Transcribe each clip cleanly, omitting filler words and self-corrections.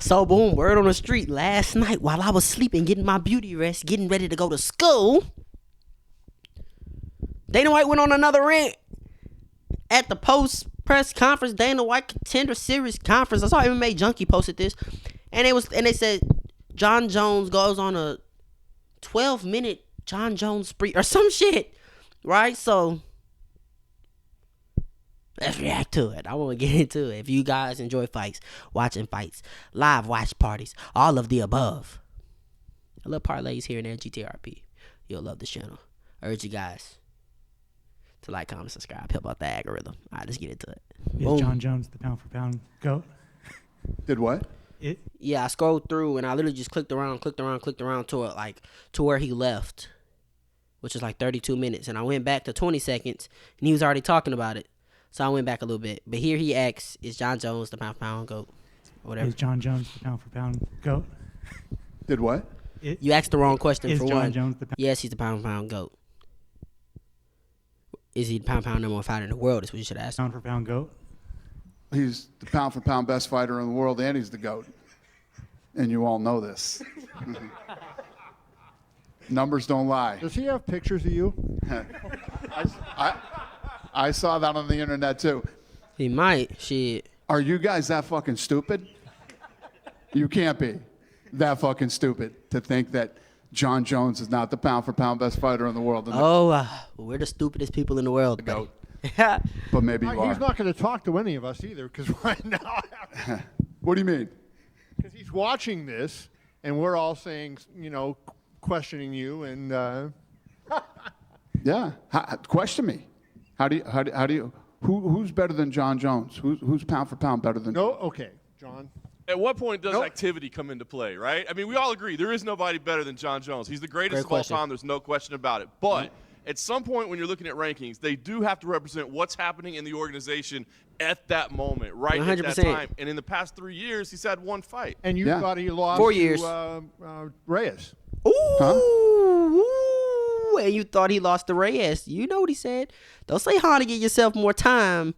So boom, word on the street last night while I was sleeping, getting my beauty rest, getting ready to go to school. Dana White went on another rant at the post press conference. Dana White Contender Series conference. I saw MMA Junkie posted this, and they said Jon Jones goes on a 12-minute Jon Jones spree or some shit, right? So let's react to it. I want to get into it. If you guys enjoy fights, watching fights, live watch parties, all of the above, I love parlays here and there, GTRP. You'll love this channel. I urge you guys to like, comment, subscribe. Help out the algorithm. All right, let's get into it. Is Jon Jones the pound for pound GOAT? Did what? Yeah, I scrolled through and I literally just clicked around to where he left, which is like 32 minutes. And I went back to 20 seconds and he was already talking about it. So I went back a little bit. But here he asks, is Jon Jones the pound for pound GOAT? Or whatever. Is Jon Jones the pound for pound GOAT? Did what? You asked the wrong question for Jon one. Jones the pound? Yes, he's the pound for pound GOAT. Is he the pound for pound number one fighter in the world? Is what you should ask. Pound for pound GOAT? He's the pound for pound best fighter in the world, and he's the GOAT. And you all know this. Numbers don't lie. Does he have pictures of you? I saw that on the internet too. He might. Shit. Are you guys that fucking stupid? You can't be that fucking stupid to think that Jon Jones is not the pound for pound best fighter in the world. We're the stupidest people in the world. GOAT. But maybe you are. He's not going to talk to any of us either, because right now, What do you mean? because he's watching this, and we're all saying, questioning you, and Yeah. Question me. Who's better than Jon Jones? Who's pound for pound better than? no, okay, John. At what point does Nope. activity come into play, right? I mean, we all agree there is nobody better than Jon Jones. He's the greatest of all time. There's no question about it. But at some point when you're looking at rankings, they do have to represent what's happening in the organization at that moment, right 100%. at that time. And in the past 3 years, he's had one fight. And you Yeah. thought he lost 4 years. to Reyes. Ooh, and you thought he lost to Reyes. You know what he said. Don't say Han to get yourself more time.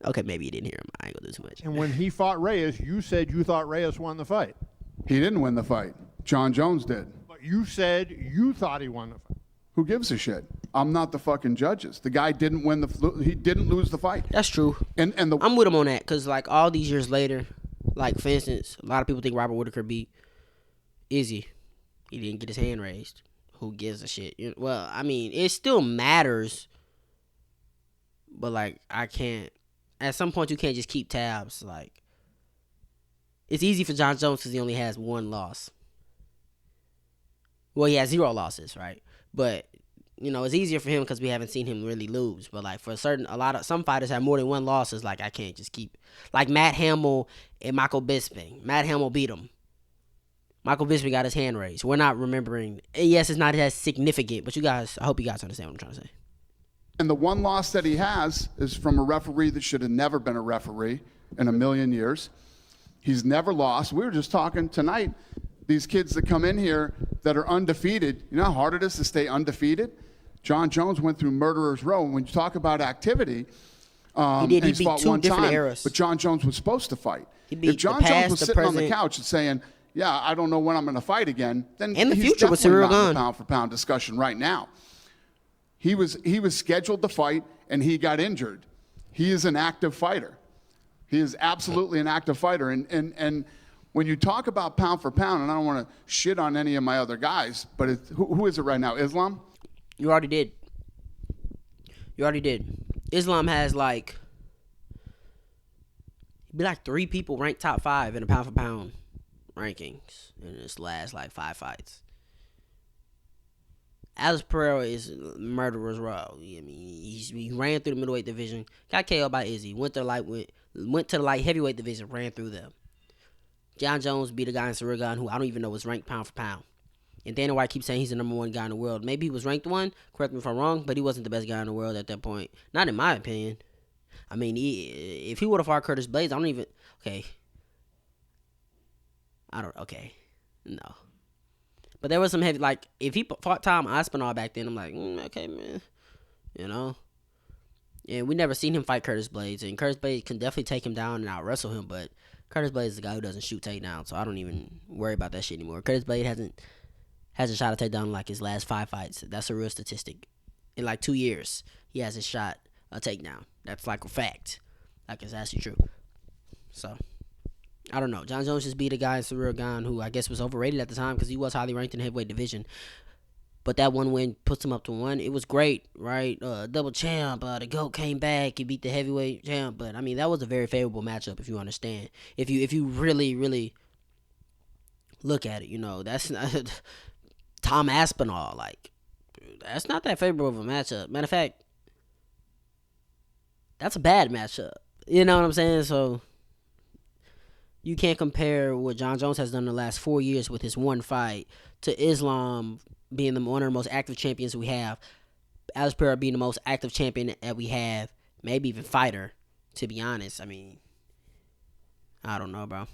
Okay, maybe you didn't hear him. I ain't gonna do too much. And when he fought Reyes, you said you thought Reyes won the fight. He didn't win the fight. Jon Jones did. But you said you thought he won the fight. Who gives a shit? I'm not the fucking judges. The guy didn't win he didn't lose the fight. That's true. And I'm with him on that because, like, all these years later, like, for instance, a lot of people think Robert Whittaker beat Izzy. He didn't get his hand raised. Who gives a shit? Well, I mean, it still matters, but, like, I can't. At some point, you can't just keep tabs. Like, it's easy for Jon Jones because he only has one loss. Well, he has 0 losses, right? But, it's easier for him because we haven't seen him really lose. But, like, for some fighters have more than one loss. It's like, I can't just keep. Like, Matt Hamill and Michael Bisping. Matt Hamill beat him. Michael Bisping got his hand raised. We're not remembering. And yes, it's not as significant, but I hope you guys understand what I'm trying to say. And the one loss that he has is from a referee that should have never been a referee in a million years. He's never lost. We were just talking tonight, these kids that come in here that are undefeated, you know how hard it is to stay undefeated? Jon Jones went through murderer's row. And when you talk about activity, He did. He he's beat fought 2 one different time, eras. but Jon Jones was supposed to fight. He beat If Jon the Jones past, was the sitting on the present. couch and saying, yeah, I don't know when I'm going to fight again, then And the he's future with definitely Cyril not in Gane. the pound-for-pound discussion right now. He was scheduled to fight, and he got injured. He is an active fighter. He is absolutely an active fighter. And when you talk about pound for pound, and I don't want to shit on any of my other guys, but who is it right now? Islam? You already did. Islam has like 3 people ranked top 5 in the pound for pound rankings in his last like 5 fights. Alex Pereira is murderer's row. I mean, he ran through the middleweight division, got KO'd by Izzy, went to the light heavyweight division, ran through them. Jon Jones beat a guy in Cyril Gane who I don't even know was ranked pound for pound. And Dana White keeps saying he's the number 1 guy in the world. Maybe he was ranked 1, correct me if I'm wrong, but he wasn't the best guy in the world at that point. Not in my opinion. I mean, if he would have fought Curtis Blades, no. But there was some heavy, like, if he fought Tom Aspinall back then, I'm like, okay, man, And we never seen him fight Curtis Blades, and Curtis Blades can definitely take him down and out-wrestle him, but Curtis Blades is the guy who doesn't shoot takedowns, so I don't even worry about that shit anymore. Curtis Blades hasn't shot a takedown in like his last 5 fights. That's a real statistic. In like 2 years, he hasn't shot a takedown. That's like a fact. Like, it's actually true. So, I don't know. Jon Jones just beat a guy in Ciryl Gane who I guess was overrated at the time because he was highly ranked in the heavyweight division. But that one win puts him up to 1. It was great, right? Double champ. The GOAT came back. He beat the heavyweight champ. But, I mean, that was a very favorable matchup if you understand. If you really, really look at it, you know, that's not Tom Aspinall. Like, that's not that favorable of a matchup. Matter of fact, that's a bad matchup. You know what I'm saying? So, you can't compare what Jon Jones has done in the last 4 years with his one fight to Islam being one of the most active champions we have, Alex Pereira being the most active champion that we have, maybe even fighter, to be honest. I mean, I don't know, bro.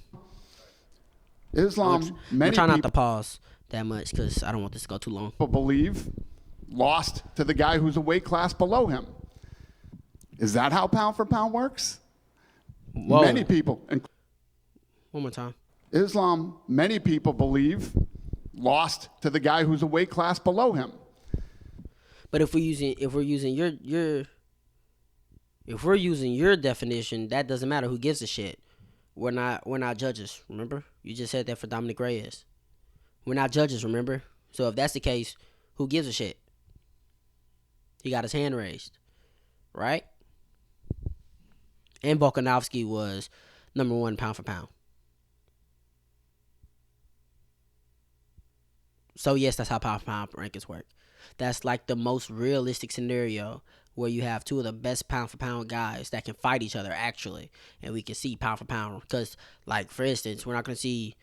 Islam, I'm trying not to pause that much because I don't want this to go too long. People believe lost to the guy who's a weight class below him. Is that how pound for pound works? Whoa. Many people. One more time. Islam, many people believe lost to the guy who's a weight class below him. But if we're using your definition, that doesn't matter. Who gives a shit? We're not judges. Remember, you just said that for Dominic Reyes. We're not judges. Remember. So if that's the case, who gives a shit? He got his hand raised, right? And Volkanovski was number 1 pound for pound. So, yes, that's how pound for pound rankings work. That's like the most realistic scenario where you have 2 of the best pound for pound guys that can fight each other, actually. And we can see pound for pound. Because, like, for instance, we're not going to see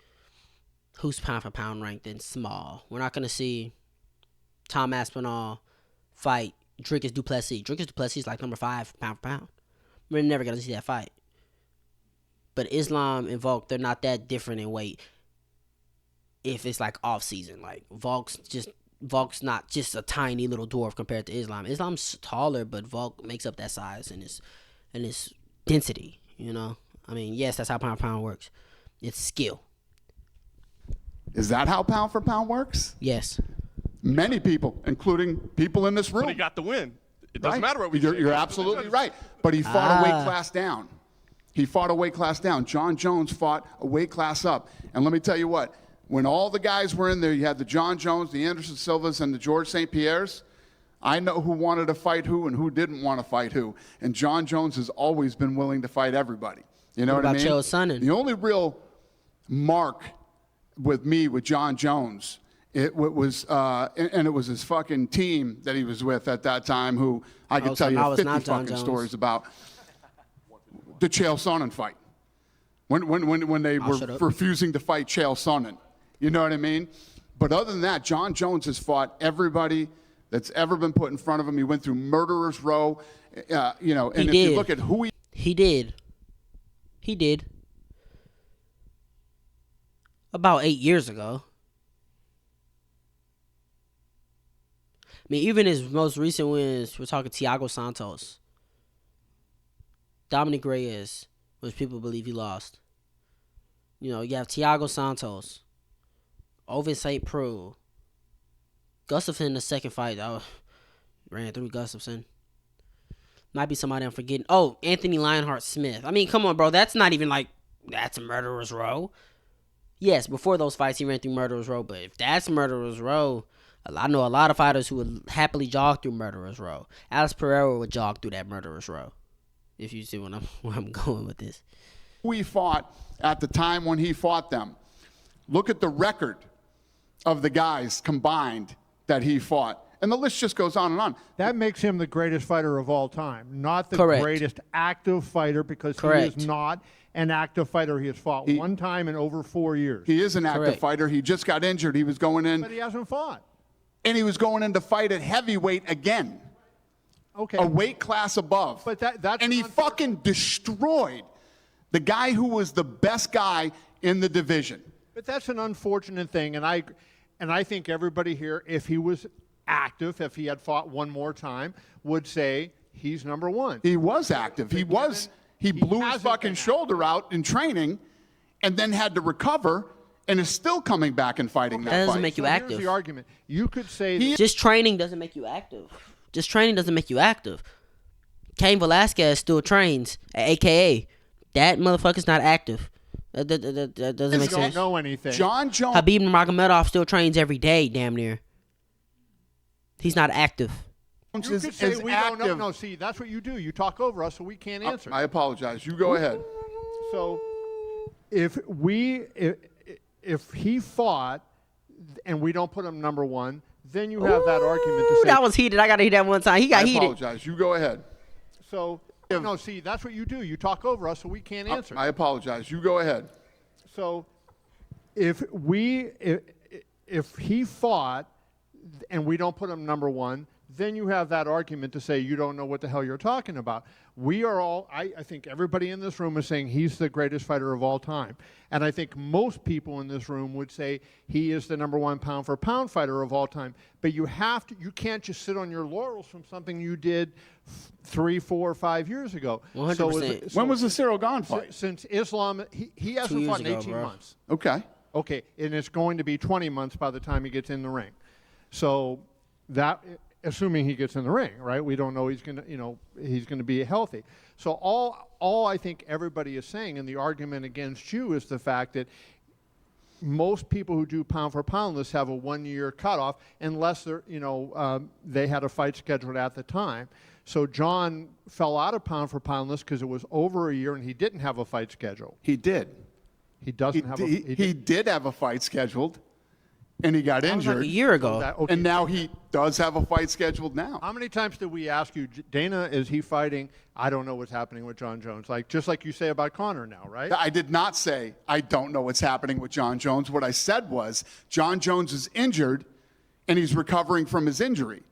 who's pound for pound ranked in small. We're not going to see Tom Aspinall fight Dricus du Plessis. Dricus du Plessis is like number 5 pound for pound. We're never going to see that fight. But Islam and Volk, they're not that different in weight. If it's like off season, like Volk's not just a tiny little dwarf compared to Islam. Islam's taller, but Volk makes up that size and his density. You know, I mean, yes, that's how pound for pound works. It's skill. Is that how pound for pound works? Yes. Many people, including people in this room. But he got the win. It doesn't Right. matter what we You're absolutely right. But he fought a weight class down. Jon Jones fought a weight class up. And let me tell you what. When all the guys were in there, you had the Jon Jones, the Anderson Silvas, and the George St. Pierres. I know who wanted to fight who and who didn't want to fight who. And Jon Jones has always been willing to fight everybody. You know what I mean? Chael Sonnen? The only real mark with Jon Jones, it was his fucking team that he was with at that time, who I could tell you 50 fucking stories about. The Chael Sonnen fight. When they were refusing to fight Chael Sonnen. You know what I mean? But other than that, Jon Jones has fought everybody that's ever been put in front of him. He went through murderer's row, you know. And you look at who he did about 8 years ago. I mean, even his most recent wins, we're talking Thiago Santos, Dominic Reyes, which people believe he lost. You know, you have Thiago Santos, Ovince St. Preux, Gustafsson in the second fight. I ran through Gustafsson. Might be somebody I'm forgetting. Oh, Anthony Lionheart Smith. I mean, come on, bro. That's not even like, that's a murderer's row. Yes, before those fights, he ran through murderer's row. But if that's murderer's row, I know a lot of fighters who would happily jog through murderer's row. Alex Pereira would jog through that murderer's row. If you see where I'm going with this. we fought at the time when he fought them. Look at the record of the guys combined that he fought. And the list just goes on and on. That makes him the greatest fighter of all time, not the Correct. greatest active fighter, because Correct. he is not an active fighter. He has fought one time in over 4 years. He is an active Correct. fighter. He just got injured. He was going in, But he hasn't fought. and he was going in to fight at heavyweight again, Okay. a weight class above. But that's and he not- fucking destroyed the guy who was the best guy in the division. But that's an unfortunate thing, and I think everybody here, if he was active, if he had fought one more time, would say he's number one. He was active. He blew his hasn't fucking been shoulder out in training, and then had to recover and is still coming back and fighting that doesn't fight. make you So active. here's the argument. You could say Just training doesn't make you active. Just training doesn't make you active. Cain Velasquez still trains at AKA. That motherfucker's not active. That doesn't make you don't sense. know anything. Jon Jones. Habib Nurmagomedov still trains every day, damn near. He's not active. You could say we don't know. No, see, that's what you do. You talk over us, so we can't answer. I apologize. You go ahead. So if he fought and we don't put him number one, then you have that argument to say. That was heated. I got to hear that one time. He got I heated. apologize. You go ahead. So no, see, that's what you do. You talk over us, so we can't answer. I apologize. You go ahead. So if he fought and we don't put him number one, then you have that argument to say you don't know what the hell you're talking about. We are all, I think everybody in this room is saying he's the greatest fighter of all time. And I think most people in this room would say he is the number one pound for pound fighter of all time. But you can't just sit on your laurels from something you did 3, 4, 5 years ago. 100%. When was the Cyril Gahn fight? Since Islam, he hasn't fought in 18 months. Okay. Okay, and it's going to be 20 months by the time he gets in the ring. So that, assuming he gets in the ring, right? We don't know he's going to be healthy. So all I think everybody is saying, and the argument against you is the fact that most people who do pound for pound lists have a 1-year cutoff, unless they're, they had a fight scheduled at the time. So Jon fell out of pound for pound list because it was over a year and he didn't have a fight scheduled. He did. He doesn't have. He did have a fight scheduled, and he got That was injured. like a year ago. Okay. And now he does have a fight scheduled now. How many times did we ask you, Dana, is he fighting? I don't know what's happening with Jon Jones. Just like you say about Conor now, right? I did not say I don't know what's happening with Jon Jones. What I said was Jon Jones is injured, and he's recovering from his injury.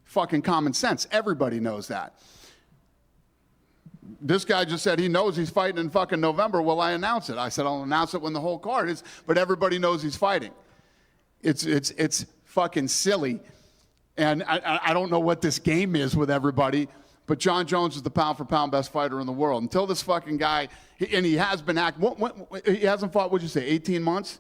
Fucking common sense. Everybody knows that. This guy just said he knows he's fighting in fucking November. Will I announce it? I said I'll announce it when the whole card is, but everybody knows he's fighting. It's fucking silly. And I don't know what this game is with everybody, but Jon Jones is the pound-for-pound best fighter in the world. Until this fucking guy, and he has been he hasn't fought, what'd you say, 18 months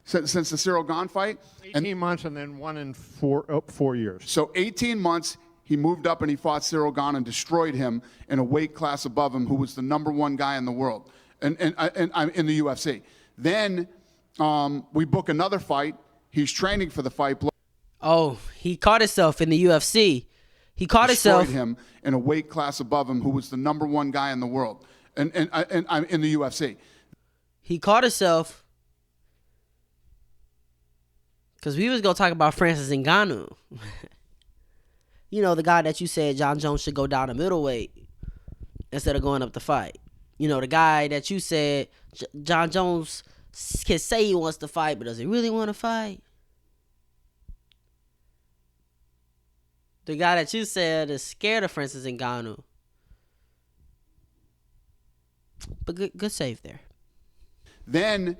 since the Cyril Gahn fight? 18 months and then 1 in 4 years. So 18 months, he moved up and he fought Cyril Gahn and destroyed him in a weight class above him, who was the number one guy in the world, and in the UFC. Then we book another fight. He's training for the fight. Oh, he caught himself in the UFC. He caught Destroyed himself. him in a weight class above him, who was the number one guy in the world, and in the UFC. He caught himself because we was gonna talk about Francis Ngannou. You know, the guy that you said Jon Jones should go down to middleweight instead of going up to fight. You know, the guy that you said Jon Jones can say he wants to fight, but does he really want to fight? The guy that you said is scared of Francis Ngannou. But good save there. Then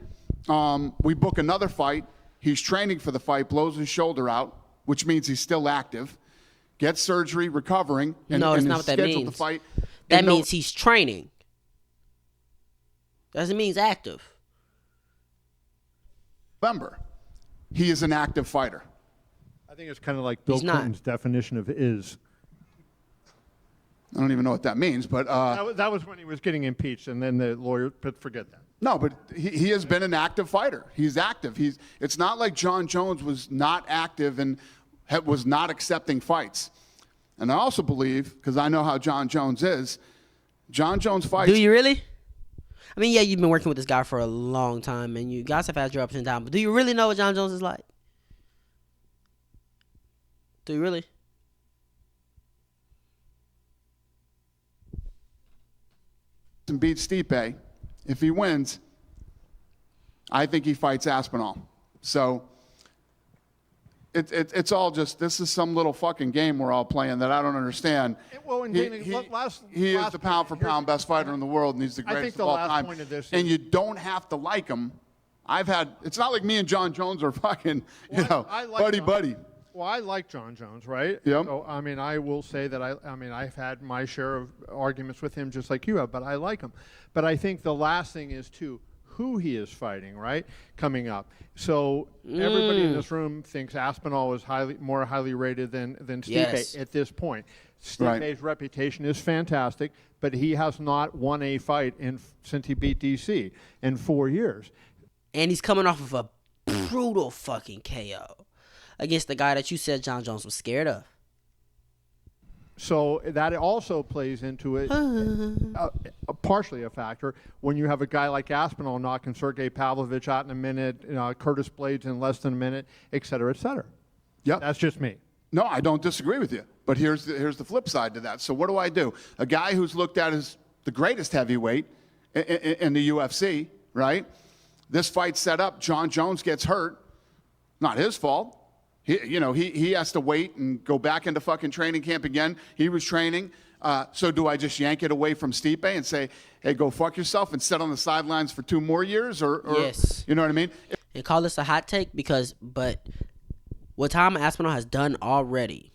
we book another fight. He's training for the fight, blows his shoulder out, which means he's still active. Gets surgery, recovering, and, no, it's and not is what that scheduled means. to fight. That means he's training. Doesn't mean he's active. November, he is an active fighter. I think it's kind of like Bill He's not. Clinton's definition of is. I don't even know what that means, but That was when he was getting impeached, and then the lawyer, but forget that. no, but he has been an active fighter. He's active. It's not like Jon Jones was not active and was not accepting fights. And I also believe, because I know how Jon Jones is, Jon Jones fights. Do you really? I mean, yeah, you've been working with this guy for a long time, and you guys have had your ups and downs, but do you really know what Jon Jones is like? Do you really? And beats Stipe. If he wins, I think he fights Aspinall. So it's all just, this is some little fucking game we're all playing that I don't understand. Well, and He Dana, is the pound-for-pound best fighter in the world, and he's the I think greatest the of all last time. point of this And is- you don't have to like him. It's not like me and Jon Jones are fucking, I like buddy. Well, I like Jon Jones, right? Yep. So, I mean, I will say that I've had my share of arguments with him just like you have, but I like him. But I think the last thing is, too, who he is fighting, right, coming up. So everybody in this room thinks Aspinall is more highly rated than Stipe at this point. Stipe's reputation is fantastic, but he has not won a fight since he beat DC in 4 years. And he's coming off of a brutal fucking KO against the guy that you said Jon Jones was scared of. So that also plays into it, partially a factor, when you have a guy like Aspinall knocking Sergey Pavlovich out in a minute, Curtis Blades in less than a minute, et cetera, et cetera. Yep. That's just me. No, I don't disagree with you. But here's the flip side to that. So what do? A guy who's looked at as the greatest heavyweight in the UFC, right? This fight set up, Jon Jones gets hurt. Not his fault. He has to wait and go back into fucking training camp again. He was training. So do I just yank it away from Stipe and say, hey, go fuck yourself and sit on the sidelines for 2 more years? Or yes. You know what I mean? And call this a hot take but what Tom Aspinall has done already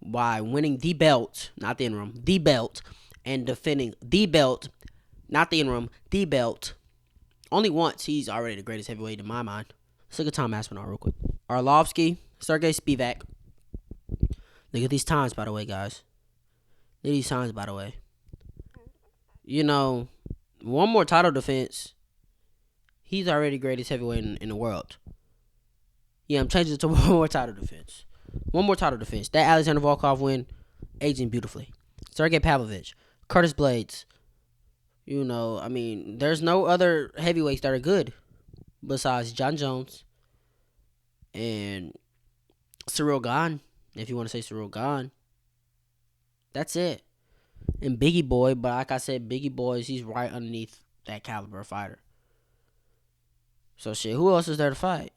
by winning the belt, not the interim, the belt, and defending the belt, not the interim, the belt, only once, he's already the greatest heavyweight in my mind. Let's look at Tom Aspinall real quick. Arlovsky, Sergey Spivak. Look at these times, by the way, guys. Look at these times, by the way. One more title defense, he's already the greatest heavyweight in the world. Yeah, I'm changing it to one more title defense. One more title defense. That Alexander Volkov win, aging beautifully. Sergey Pavlovich, Curtis Blades. There's no other heavyweights that are good besides Jon Jones and Cyril Gane, if you want to say Cyril Gane. That's it. And Biggie Boy, but like I said, Biggie Boy, he's right underneath that caliber of fighter. So shit, who else is there to fight?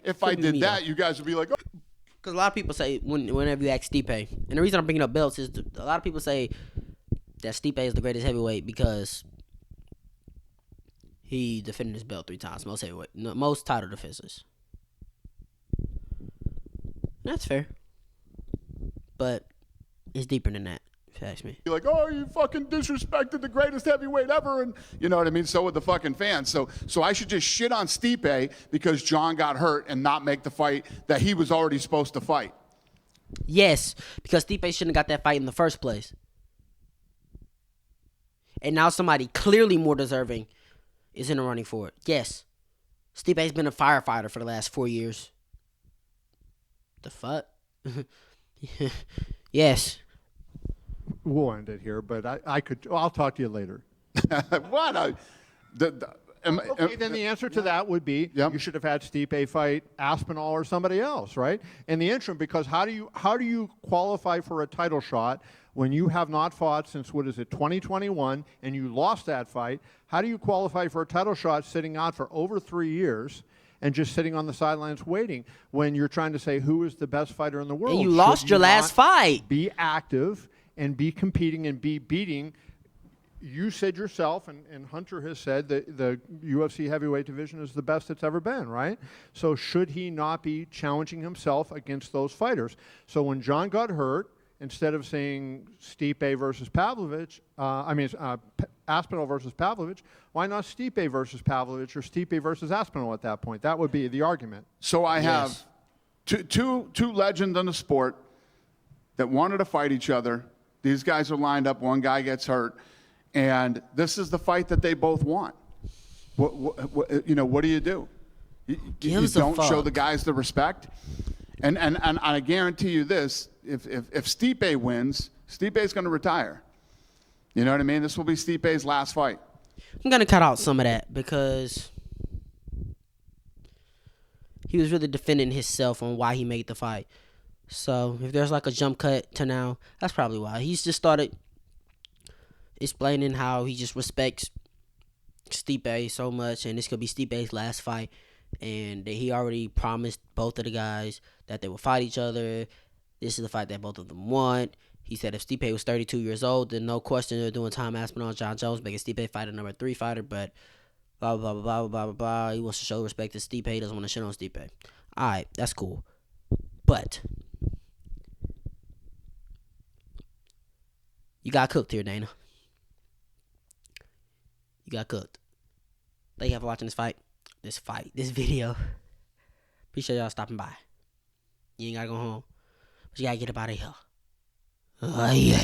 If I did that, you guys would be like, oh. Because a lot of people say, whenever you ask Stipe, and the reason I'm bringing up belts is a lot of people say that Stipe is the greatest heavyweight because he defended his belt 3 times, most title defenses. That's fair. But it's deeper than that, if you ask me. You're like, oh, you fucking disrespected the greatest heavyweight ever, and you know what I mean? So would the fucking fans. So I should just shit on Stipe because Jon got hurt and not make the fight that he was already supposed to fight. Yes, because Stipe shouldn't have got that fight in the first place. And now somebody clearly more deserving is in the running for it. Yes, Stipe's been a firefighter for the last 4 years. The fuck? Yes. We'll end it here, but I'll talk to you later. What? Okay, then the answer to that would be you should have had Stipe fight Aspinall or somebody else, right? In the interim, because how do you qualify for a title shot when you have not fought since 2021, and you lost that fight? How do you qualify for a title shot sitting out for over 3 years and just sitting on the sidelines waiting when you're trying to say who is the best fighter in the world? And you lost your last fight. Be active and be competing and be beating. You said yourself, and Hunter has said that the UFC heavyweight division is the best it's ever been, right? So should he not be challenging himself against those fighters? So when Jon got hurt, instead of saying Stipe versus Pavlovich, Aspinall versus Pavlovich, why not Stipe versus Pavlovich or Stipe versus Aspinall at that point? That would be the argument. So I have two legends in the sport that wanted to fight each other. These guys are lined up. One guy gets hurt. And this is the fight that they both want. What do you do? You don't show the guys the respect. And I guarantee you this, if Stipe wins, Stipe's going to retire. You know what I mean? This will be Stipe's last fight. I'm going to cut out some of that because he was really defending himself on why he made the fight. So if there's like a jump cut to now, that's probably why. He's just started explaining how he just respects Stipe so much, and this could be Stipe's last fight, and that he already promised both of the guys that they will fight each other. This is the fight that both of them want. He said if Stipe was 32 years old, then no question they're doing Tom Aspinall and Jon Jones, making Stipe fight a number 3 fighter, but blah, blah, blah, blah, blah, blah, blah. He wants to show respect to Stipe. He doesn't want to shit on Stipe. All right, that's cool. But You got cooked here, Dana. You got cooked. Thank you for watching this video. Appreciate y'all stopping by. You ain't gotta go home, but you gotta get up out of here. Yeah.